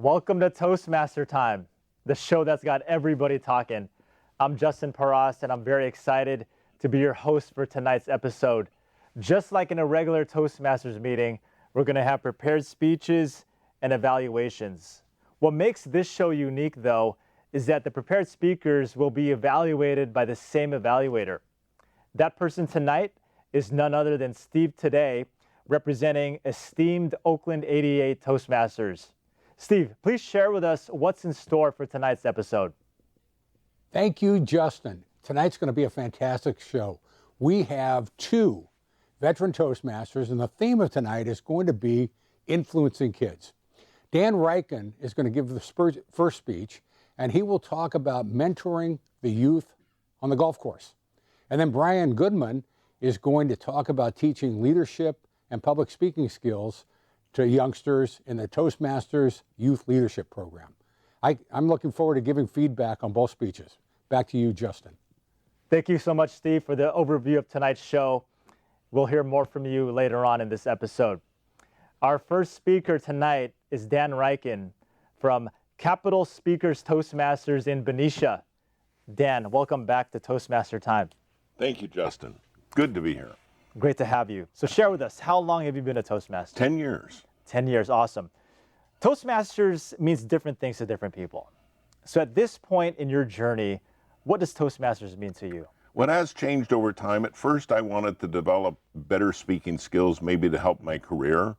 Welcome to Toastmaster Time, the show that's got everybody talking. I'm Justin Paras, and I'm very excited to be your host for tonight's episode. Just like in a regular Toastmasters meeting, we're going to have prepared speeches and evaluations. What makes this show unique, though, is that the prepared speakers will be evaluated by the same evaluator. That person tonight is none other than Steve Today, representing esteemed Oakland 88 Toastmasters. Steve, please share with us what's in store for tonight's episode. Thank you, Justin. Tonight's going to be a fantastic show. We have two veteran Toastmasters, and the theme of tonight is going to be influencing kids. Dan Ryken is going to give the first speech, and he will talk about mentoring the youth on the golf course. And then Brian Goodman is going to talk about teaching leadership and public speaking skills to youngsters in the Toastmasters Youth Leadership Program. I'm looking forward to giving feedback on both speeches. Back to you, Justin. Thank you so much, Steve, for the overview of tonight's show. We'll hear more from you later on in this episode. Our first speaker tonight is Dan Ryken from Capital Speakers Toastmasters in Benicia. Dan, welcome back to Toastmaster Time. Thank you, Justin. Good to be here. Great to have you. So share with us, how long have you been a Toastmaster? 10 years. 10 years, awesome. Toastmasters means different things to different people. So at this point in your journey, what does Toastmasters mean to you? What has changed over time, at first I wanted to develop better speaking skills, maybe to help my career.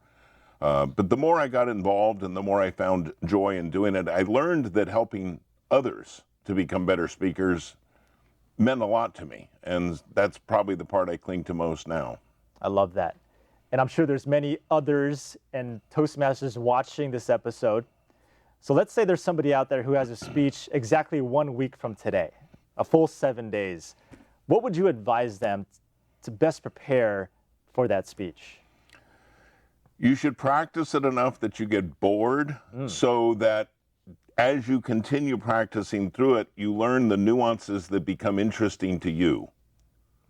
But the more I got involved and the more I found joy in doing it, I learned that helping others to become better speakers meant a lot to me. And that's probably the part I cling to most now. I love that. And I'm sure there's many others and Toastmasters watching this episode. So let's say there's somebody out there who has a speech exactly 1 week from today, a full 7 days. What would you advise them to best prepare for that speech? You should practice it enough that you get bored so that as you continue practicing through it, you learn the nuances that become interesting to you.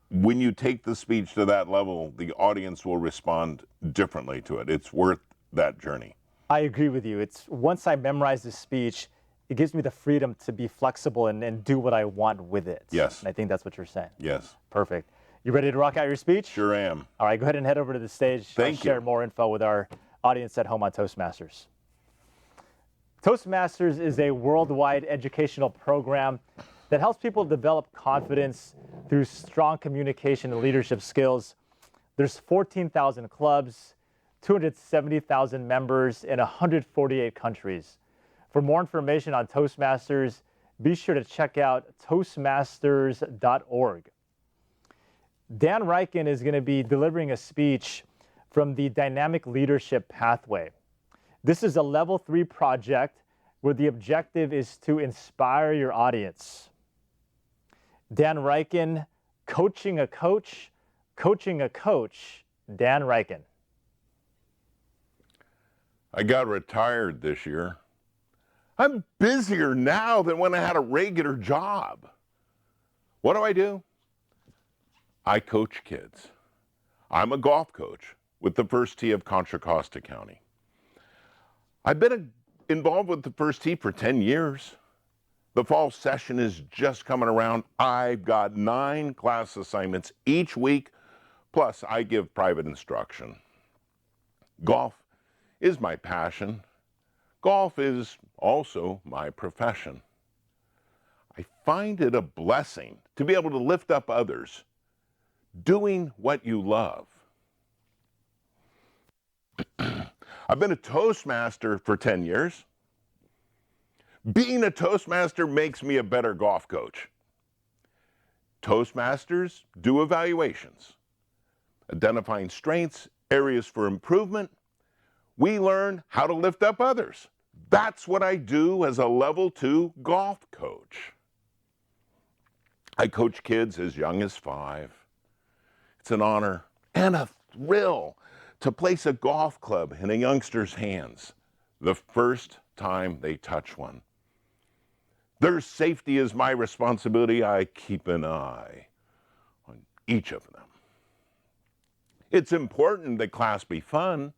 When you take the speech to that level, the audience will respond differently to it. It's worth that journey. I agree with you. It's once I memorize the speech, it gives me the freedom to be flexible and do what I want with it. Yes. And I think that's what you're saying. Yes. Perfect. You ready to rock out your speech? Sure am. All right, go ahead and head over to the stage. Thank you. Share more info with our audience at home on Toastmasters. Toastmasters is a worldwide educational program that helps people develop confidence through strong communication and leadership skills. There's 14,000 clubs, 270,000 members in 148 countries. For more information on Toastmasters, be sure to check out toastmasters.org. Dan Ryken is going to be delivering a speech from the Dynamic Leadership Pathway. This is a level 3 project where the objective is to inspire your audience. Dan Ryken, coaching a coach, Dan Ryken. I got retired this year. I'm busier now than when I had a regular job. What do? I coach kids. I'm a golf coach with the First Tee of Contra Costa County. I've been involved with the First Tee for 10 years. The fall session is just coming around. I've got 9 class assignments each week, plus I give private instruction. Golf is my passion. Golf is also my profession. I find it a blessing to be able to lift up others doing what you love. I've been a Toastmaster for 10 years. Being a Toastmaster makes me a better golf coach. Toastmasters do evaluations, identifying strengths, areas for improvement. We learn how to lift up others. That's what I do as a level 2 golf coach. I coach kids as young as 5. It's an honor and a thrill to place a golf club in a youngster's hands the first time they touch one. Their safety is my responsibility. I keep an eye on each of them. It's important that class be fun.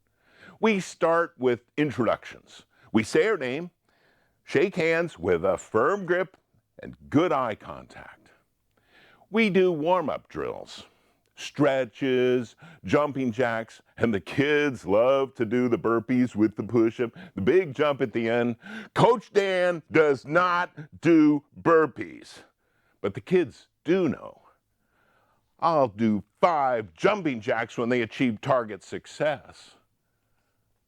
We start with introductions. We say our name, shake hands with a firm grip and good eye contact. We do warm-up drills, stretches, jumping jacks, and the kids love to do the burpees with the push-up, the big jump at the end. Coach Dan does not do burpees, but the kids do know. I'll do 5 jumping jacks when they achieve target success.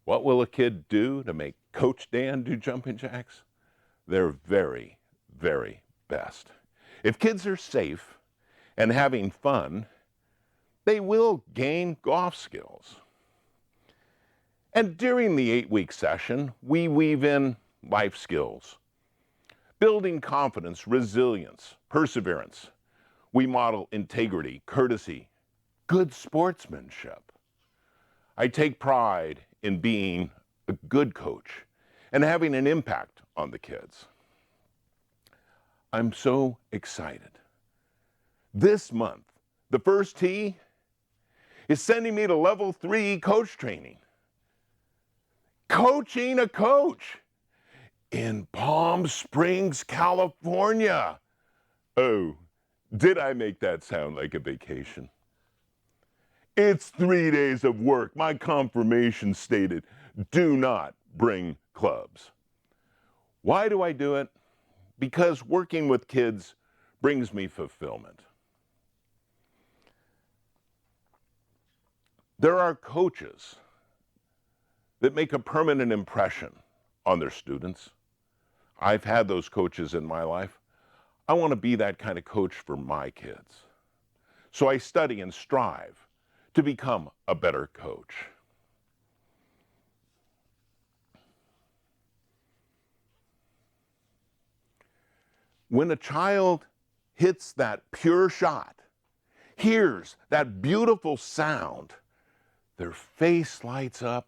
What will a kid do to make Coach Dan do jumping jacks? Their very, very best. If kids are safe and having fun, they will gain golf skills. And during the 8-week session, we weave in life skills, building confidence, resilience, perseverance. We model integrity, courtesy, good sportsmanship. I take pride in being a good coach and having an impact on the kids. I'm so excited. This month, the first tee is sending me to level 3 coach training. Coaching a coach in Palm Springs, California. Oh, did I make that sound like a vacation? It's 3 days of work. My confirmation stated, do not bring clubs. Why do I do it? Because working with kids brings me fulfillment. There are coaches that make a permanent impression on their students. I've had those coaches in my life. I want to be that kind of coach for my kids. So I study and strive to become a better coach. When a child hits that pure shot, hears that beautiful sound, their face lights up,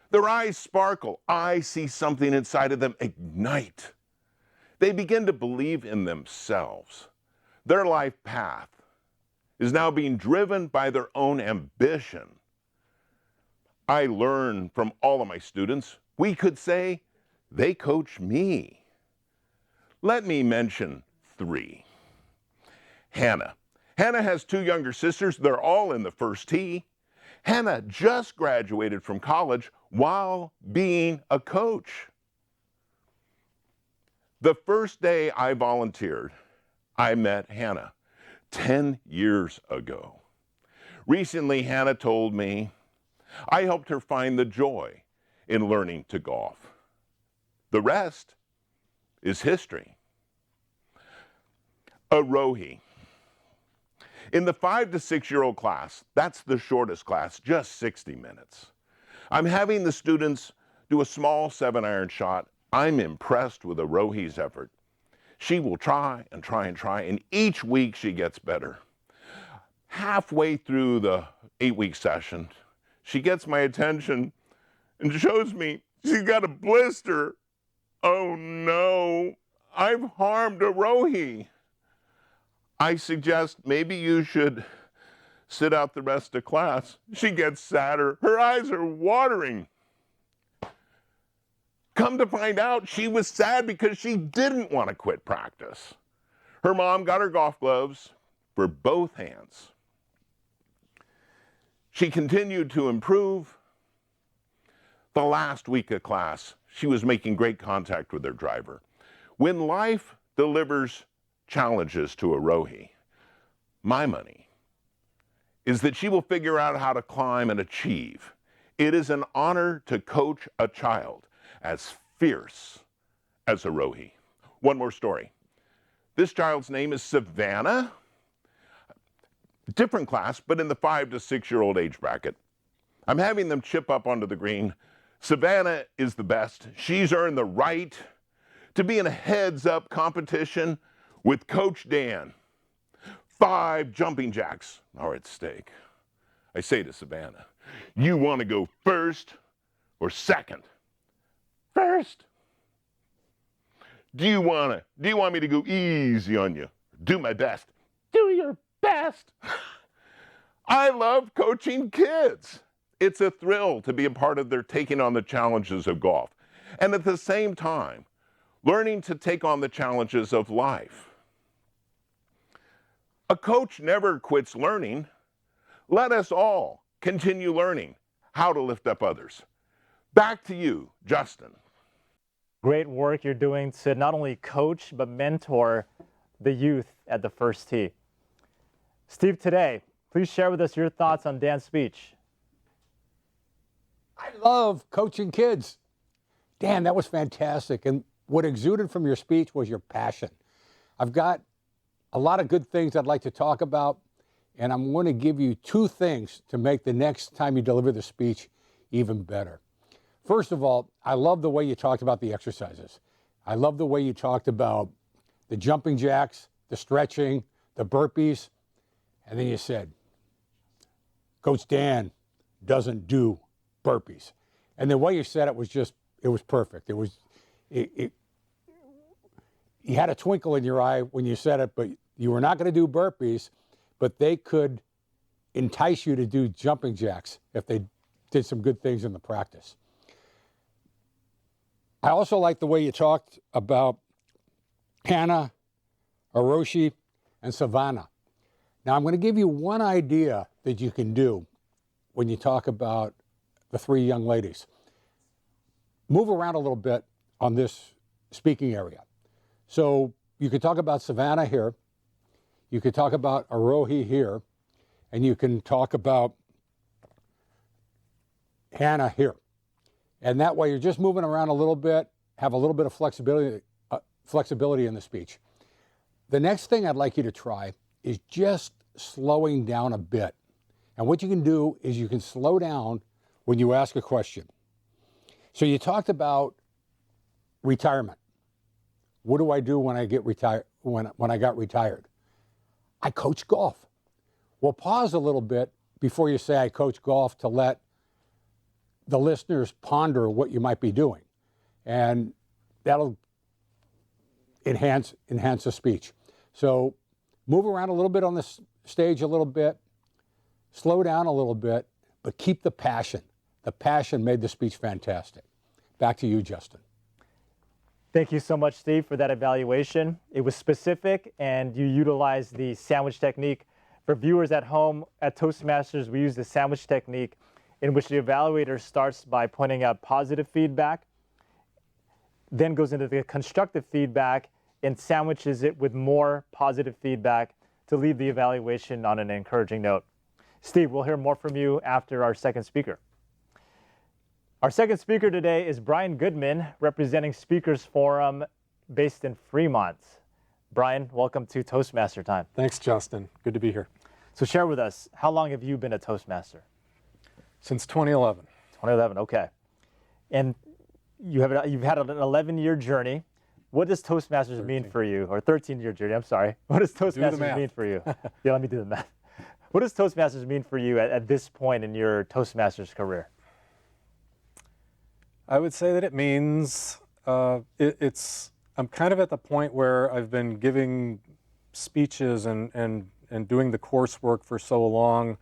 their eyes sparkle. I see something inside of them ignite. They begin to believe in themselves. Their life path is now being driven by their own ambition. I learn from all of my students. We could say they coach me. Let me mention 3. Hannah. Hannah has 2 younger sisters. They're all in the first tee. Hannah just graduated from college while being a coach. The first day I volunteered, I met Hannah 10 years ago. Recently, Hannah told me I helped her find the joy in learning to golf. The rest is history. Arohi. In the 5 to 6-year-old class, that's the shortest class, just 60 minutes. I'm having the students do a small 7-iron shot. I'm impressed with Arohi's effort. She will try and try and try, and each week she gets better. Halfway through the 8-week session, she gets my attention and shows me she's got a blister. Oh no, I've harmed Arohi. I suggest maybe you should sit out the rest of class. She gets sadder. Her eyes are watering. Come to find out, she was sad because she didn't want to quit practice. Her mom got her golf gloves for both hands. She continued to improve. The last week of class, she was making great contact with her driver. When life delivers challenges to Arohi, my money is that she will figure out how to climb and achieve. It is an honor to coach a child as fierce as Arohi. One more story. This child's name is Savannah. Different class, but in the 5 to 6-year-old age bracket. I'm having them chip up onto the green. Savannah is the best. She's earned the right to be in a heads-up competition with Coach Dan. 5 jumping jacks are at stake. I say to Savannah, you want to go first or second? First. Do you want me to go easy on you? Do my best. Do your best. I love coaching kids. It's a thrill to be a part of their taking on the challenges of golf. and at the same time, learning to take on the challenges of life. A coach never quits learning. Let us all continue learning how to lift up others. Back to you, Justin. Great work you're doing to not only coach, but mentor the youth at the First Tee. Steve, today, please share with us your thoughts on Dan's speech. I love coaching kids. Dan, that was fantastic. And what exuded from your speech was your passion. I've got a lot of good things I'd like to talk about, and I'm going to give you 2 things to make the next time you deliver the speech even better. First of all, I love the way you talked about the exercises. I love the way you talked about the jumping jacks, the stretching, the burpees, and then you said, Coach Dan doesn't do burpees. And the way you said it was just, it was perfect. You had a twinkle in your eye when you said it, but you were not going to do burpees, but they could entice you to do jumping jacks if they did some good things in the practice. I also like the way you talked about Hannah, Hiroshi, and Savannah. Now I'm going to give you one idea that you can do when you talk about the 3 young ladies. Move around a little bit on this speaking area. So you could talk about Savannah here, you could talk about Arohi here, and you can talk about Hannah here. And that way you're just moving around a little bit, have a little bit of flexibility in the speech. The next thing I'd like you to try is just slowing down a bit. And what you can do is you can slow down when you ask a question. So you talked about retirement. What do I do when I get retired? When I got retired? I coach golf. Well, pause a little bit before you say I coach golf to let the listeners ponder what you might be doing. And that'll enhance the speech. So move around a little bit on the stage a little bit, slow down a little bit, but keep the passion. The passion made the speech fantastic. Back to you, Justin. Thank you so much, Steve, for that evaluation. It was specific, and you utilized the sandwich technique. For viewers at home, at Toastmasters, we use the sandwich technique in which the evaluator starts by pointing out positive feedback, then goes into the constructive feedback and sandwiches it with more positive feedback to leave the evaluation on an encouraging note. Steve, we'll hear more from you after our second speaker. Our second speaker today is Brian Goodman, representing Speakers Forum based in Fremont. Brian, welcome to Toastmaster Time. Thanks, Justin. Good to be here. So share with us, how long have you been a Toastmaster? Since 2011. 2011, okay. And you've had an 11-year journey. What does Toastmasters mean for you? Or 13-year journey, I'm sorry. What does Toastmasters mean for you? Yeah, let me do the math. What does Toastmasters mean for you at this point in your Toastmasters career? I would say that it means I'm kind of at the point where I've been giving speeches and doing the coursework for so long.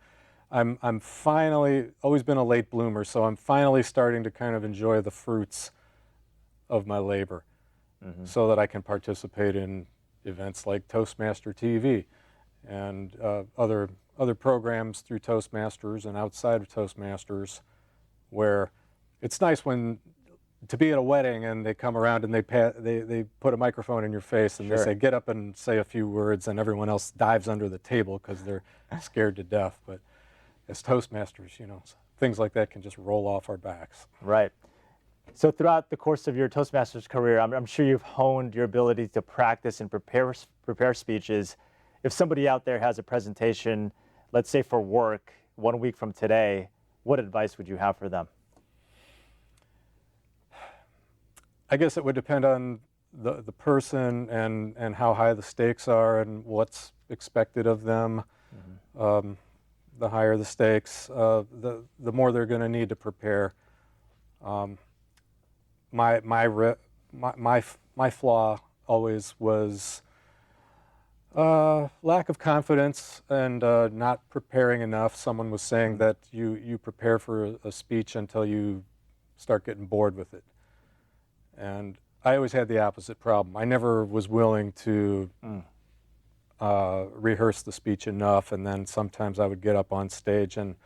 I'm finally, always been a late bloomer, so I'm finally starting to kind of enjoy the fruits of my labor, so that I can participate in events like Toastmaster TV and other programs through Toastmasters and outside of Toastmasters, where it's nice to be at a wedding and they come around and they put a microphone in your face and they say, get up and say a few words, and everyone else dives under the table because they're scared to death. But as Toastmasters, things like that can just roll off our backs. Right. So throughout the course of your Toastmasters career, I'm sure you've honed your ability to practice and prepare speeches. If somebody out there has a presentation, let's say for work, 1 week from today, what advice would you have for them? I guess it would depend on the person and how high the stakes are and what's expected of them. The higher the stakes, the more they're going to need to prepare. My flaw always was lack of confidence and not preparing enough. Someone was saying that you prepare for a speech until you start getting bored with it. And I always had the opposite problem. I never was willing to rehearse the speech enough, and then sometimes I would get up on stage and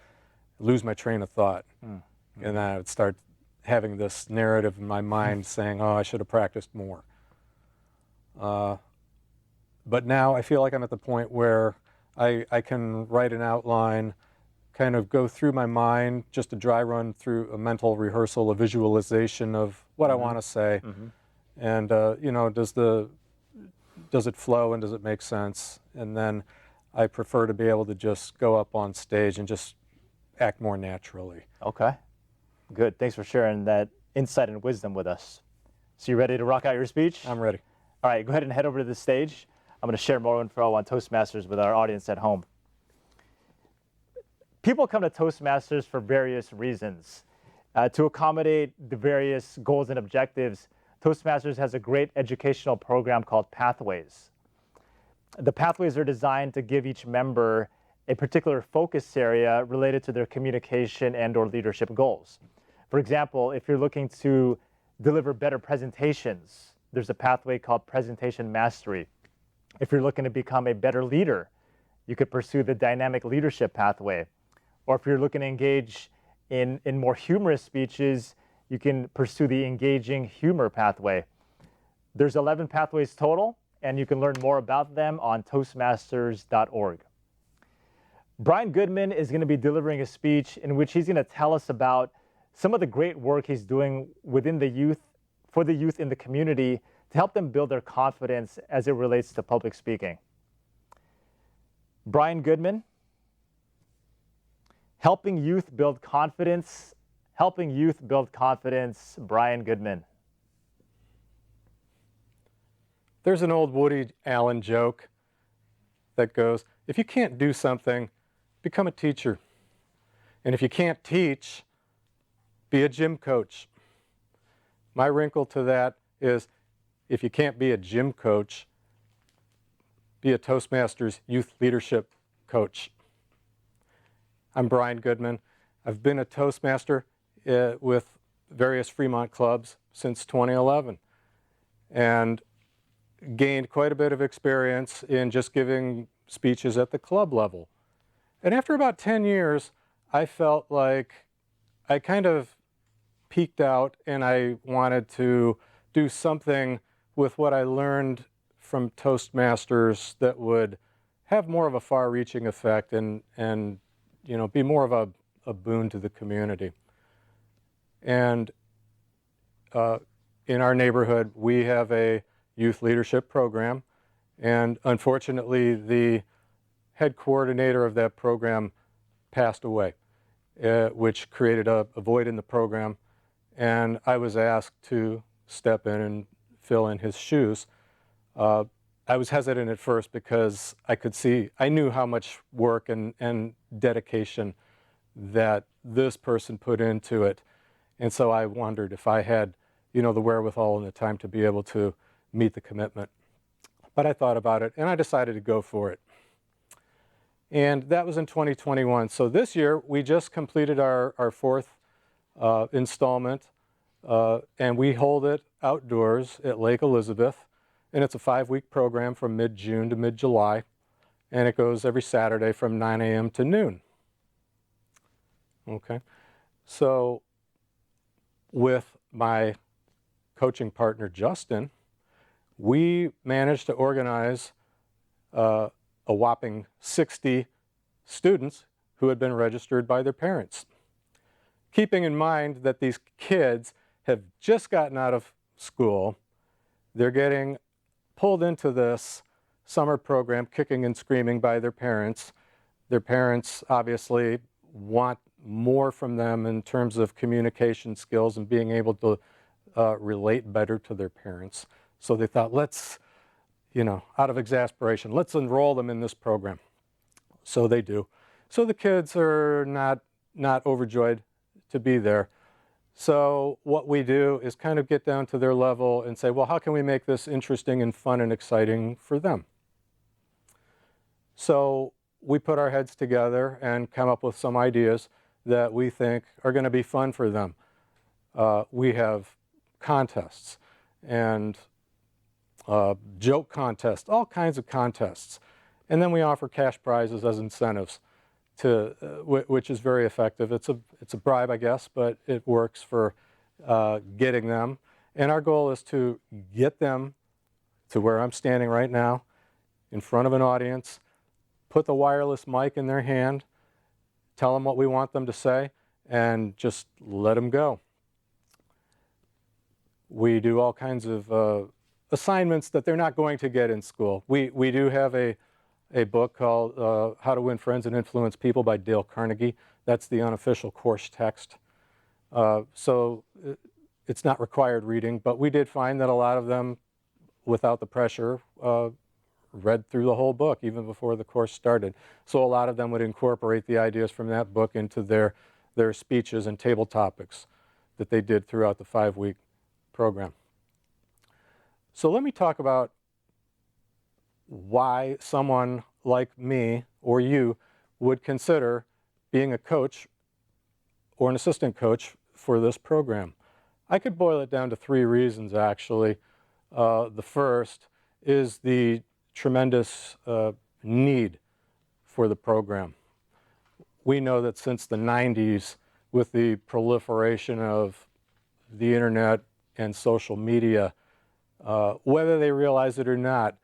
lose my train of thought. And then I would start having this narrative in my mind saying, oh, I should have practiced more. But now I feel like I'm at the point where I can write an outline, kind of go through my mind, just a dry run through a mental rehearsal, a visualization of what I want to say. And, you know, does it flow and does it make sense? And then I prefer to be able to just go up on stage and just act more naturally. Okay, good. Thanks for sharing that insight and wisdom with us. So you ready to rock out your speech? I'm ready. All right, go ahead and head over to the stage. I'm going to share more info on Toastmasters with our audience at home. People come to Toastmasters for various reasons. To accommodate the various goals and objectives, Toastmasters has a great educational program called Pathways. The Pathways are designed to give each member a particular focus area related to their communication and/or leadership goals. For example, if you're looking to deliver better presentations, there's a pathway called Presentation Mastery. If you're looking to become a better leader, you could pursue the Dynamic Leadership pathway. Or if you're looking to engage in more humorous speeches, you can pursue the Engaging Humor pathway. There's 11 pathways total, and you can learn more about them on Toastmasters.org. Brian Goodman is going to be delivering a speech in which he's going to tell us about some of the great work he's doing within the youth, for the youth in the community, to help them build their confidence as it relates to public speaking. Brian Goodman, helping youth build confidence. Brian Goodman. There's an old Woody Allen joke that goes, if you can't do something, become a teacher. And if you can't teach, be a gym coach. My wrinkle to that is, if you can't be a gym coach, be a Toastmasters Youth Leadership Coach. I'm Brian Goodman. I've been a Toastmaster with various Fremont clubs since 2011 and gained quite a bit of experience in just giving speeches at the club level. And after about 10 years, I felt like I kind of peaked out and I wanted to do something with what I learned from Toastmasters that would have more of a far-reaching effect and you know, be more of a boon to the community. And in our neighborhood, we have a youth leadership program, and unfortunately, the head coordinator of that program passed away, which created a void in the program, and I was asked to step in and fill in his shoes. I was hesitant at first because I knew how much work and dedication that this person put into it. And so I wondered if I had, you know, the wherewithal and the time to be able to meet the commitment. But I thought about it and I decided to go for it. And that was in 2021. So this year we just completed our fourth installment and we hold it outdoors at Lake Elizabeth. And it's a 5-week program from mid-June to mid-July. And it goes every Saturday from 9 a.m. to noon. Okay. So with my coaching partner, Justin, we managed to organize a whopping 60 students who had been registered by their parents. Keeping in mind that these kids have just gotten out of school, they're getting pulled into this summer program kicking and screaming by their parents. Their parents obviously want more from them in terms of communication skills and being able to relate better to their parents. So they thought, let's, you know, out of exasperation, let's enroll them in this program. So they do. So the kids are not overjoyed to be there. So what we do is kind of get down to their level and say, well, how can we make this interesting and fun and exciting for them? So we put our heads together and come up with some ideas that we think are going to be fun for them. We have contests and joke contests, all kinds of contests. And then we offer cash prizes as incentives, which is very effective. It's a bribe, I guess, but it works for getting them. And our goal is to get them to where I'm standing right now, in front of an audience, put the wireless mic in their hand, tell them what we want them to say, and just let them go. We do all kinds of assignments that they're not going to get in school. We do have a book called How to Win Friends and Influence People by Dale Carnegie. That's the unofficial course text. So it's not required reading, but we did find that a lot of them, without the pressure, read through the whole book even before the course started. So a lot of them would incorporate the ideas from that book into their speeches and table topics that they did throughout the 5-week program. So let me talk about why someone like me or you would consider being a coach or an assistant coach for this program. I could boil it down to 3 reasons, actually. The first is the tremendous need for the program. We know that since the 90s, with the proliferation of the internet and social media, whether they realize it or not,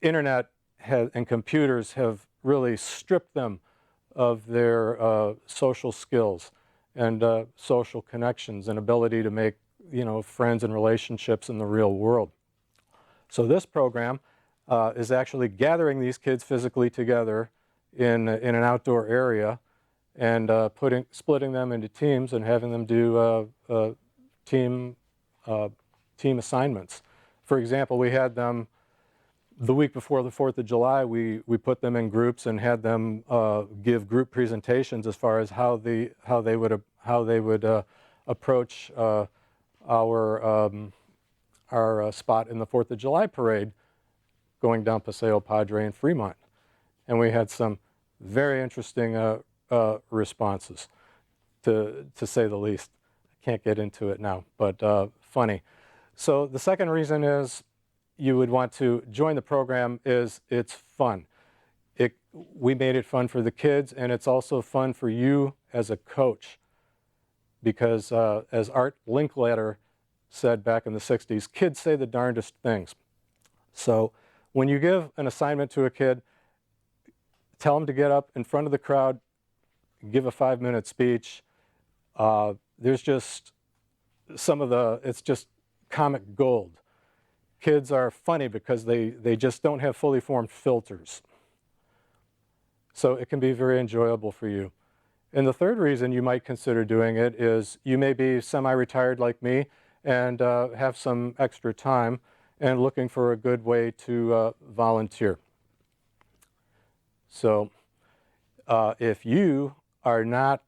internet and computers have really stripped them of their social skills and social connections and ability to make, friends and relationships in the real world. So this program is actually gathering these kids physically together in an outdoor area and splitting them into teams and having them do team assignments. For example, we had them the week before the 4th of July. We put them in groups and had them give group presentations as far as how they would approach our spot in the 4th of July parade going down Paseo Padre and Fremont. And we had some very interesting responses, to say the least. I can't get into it now, but funny. So the second reason is you would want to join the program is it's fun. We made it fun for the kids, and it's also fun for you as a coach, because as Art Linkletter said back in the 60s, kids say the darndest things. So when you give an assignment to a kid, tell them to get up in front of the crowd, give a 5-minute speech. There's just it's just comic gold. Kids are funny because they just don't have fully formed filters. So it can be very enjoyable for you. And the third reason you might consider doing it is you may be semi-retired like me and have some extra time and looking for a good way to volunteer. So if you are not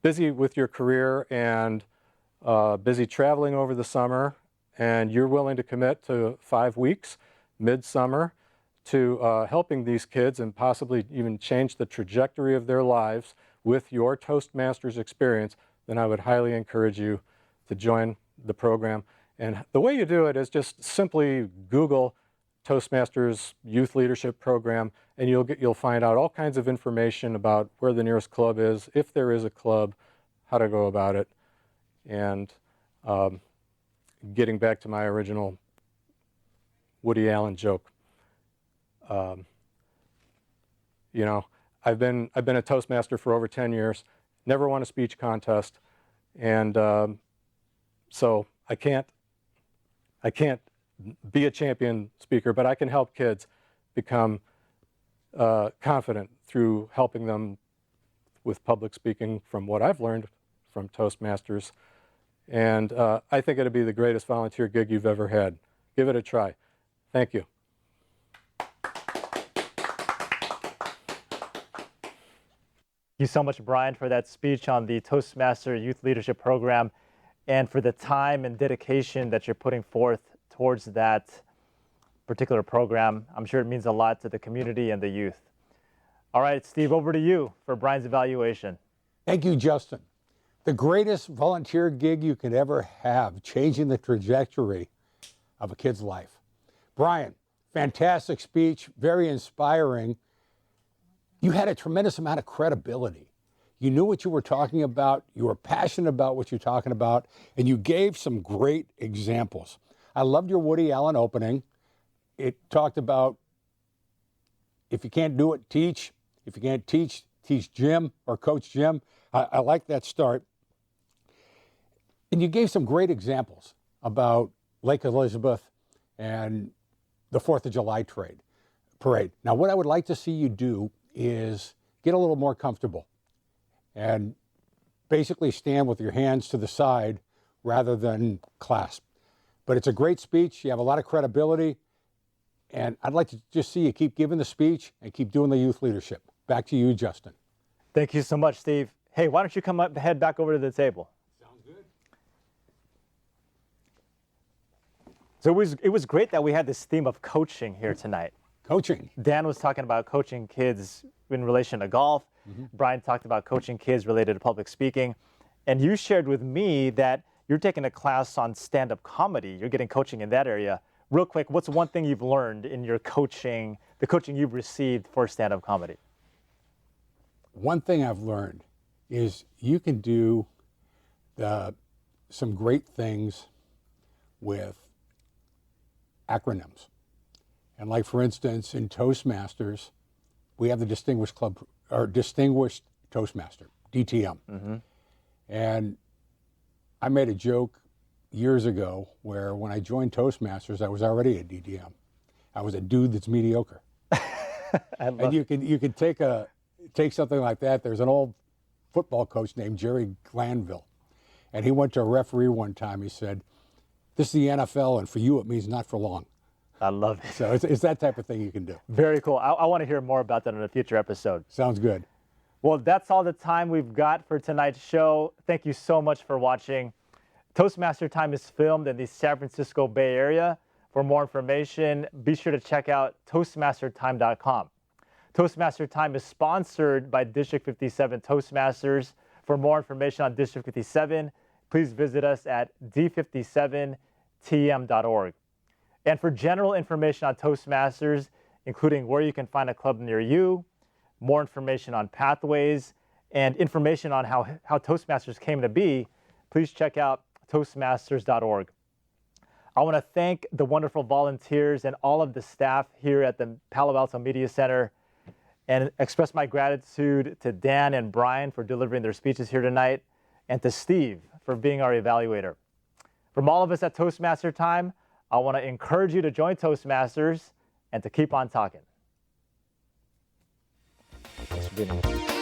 busy with your career and busy traveling over the summer, and you're willing to commit to 5 weeks, midsummer, to helping these kids and possibly even change the trajectory of their lives with your Toastmasters experience, then I would highly encourage you to join the program. And the way you do it is just simply Google Toastmasters Youth Leadership Program, and you'll find out all kinds of information about where the nearest club is, if there is a club, how to go about it. And getting back to my original Woody Allen joke, I've been a Toastmaster for over 10 years, never won a speech contest, and so I can't be a champion speaker, but I can help kids become confident through helping them with public speaking from what I've learned from Toastmasters. And I think it'll be the greatest volunteer gig you've ever had. Give it a try. Thank you. Thank you so much, Brian, for that speech on the Toastmaster Youth Leadership Program and for the time and dedication that you're putting forth towards that particular program. I'm sure it means a lot to the community and the youth. All right, Steve, over to you for Brian's evaluation. Thank you, Justin. The greatest volunteer gig you could ever have, changing the trajectory of a kid's life. Brian, fantastic speech, very inspiring. You had a tremendous amount of credibility. You knew what you were talking about, you were passionate about what you're talking about, and you gave some great examples. I loved your Woody Allen opening. It talked about if you can't do it, teach. If you can't teach, teach Jim or Coach Jim. I like that start. And you gave some great examples about Lake Elizabeth and the 4th of July parade. Now, what I would like to see you do is get a little more comfortable and basically stand with your hands to the side rather than clasp. But it's a great speech. You have a lot of credibility. And I'd like to just see you keep giving the speech and keep doing the youth leadership. Back to you, Justin. Thank you so much, Steve. Hey, why don't you come up, head back over to the table? Sounds good. So it was great that we had this theme of coaching here tonight. Coaching. Dan was talking about coaching kids in relation to golf. Brian talked about coaching kids related to public speaking. And you shared with me that you're taking a class on stand-up comedy. You're getting coaching in that area. Real quick, what's one thing you've learned in your coaching, the coaching you've received for stand-up comedy? One thing I've learned is you can do some great things with acronyms. And like, for instance, in Toastmasters, we have the Distinguished Toastmaster, DTM. And I made a joke years ago where when I joined Toastmasters, I was already a DTM. I was a dude that's mediocre. And you could take something like that. There's an old football coach named Jerry Glanville, and he went to a referee one time. He said, "This is the NFL, and for you, it means not for long." I love it. So it's that type of thing you can do. Very cool. I want to hear more about that in a future episode. Sounds good. Well, that's all the time we've got for tonight's show. Thank you so much for watching. Toastmaster Time is filmed in the San Francisco Bay Area. For more information, be sure to check out toastmastertime.com. Toastmaster Time is sponsored by District 57 Toastmasters. For more information on District 57, please visit us at d57tm.org. And for general information on Toastmasters, including where you can find a club near you, more information on pathways, and information on how Toastmasters came to be, please check out toastmasters.org. I want to thank the wonderful volunteers and all of the staff here at the Palo Alto Media Center and express my gratitude to Dan and Brian for delivering their speeches here tonight, and to Steve for being our evaluator. From all of us at Toastmaster Time, I want to encourage you to join Toastmasters and to keep on talking. Thanks for being here.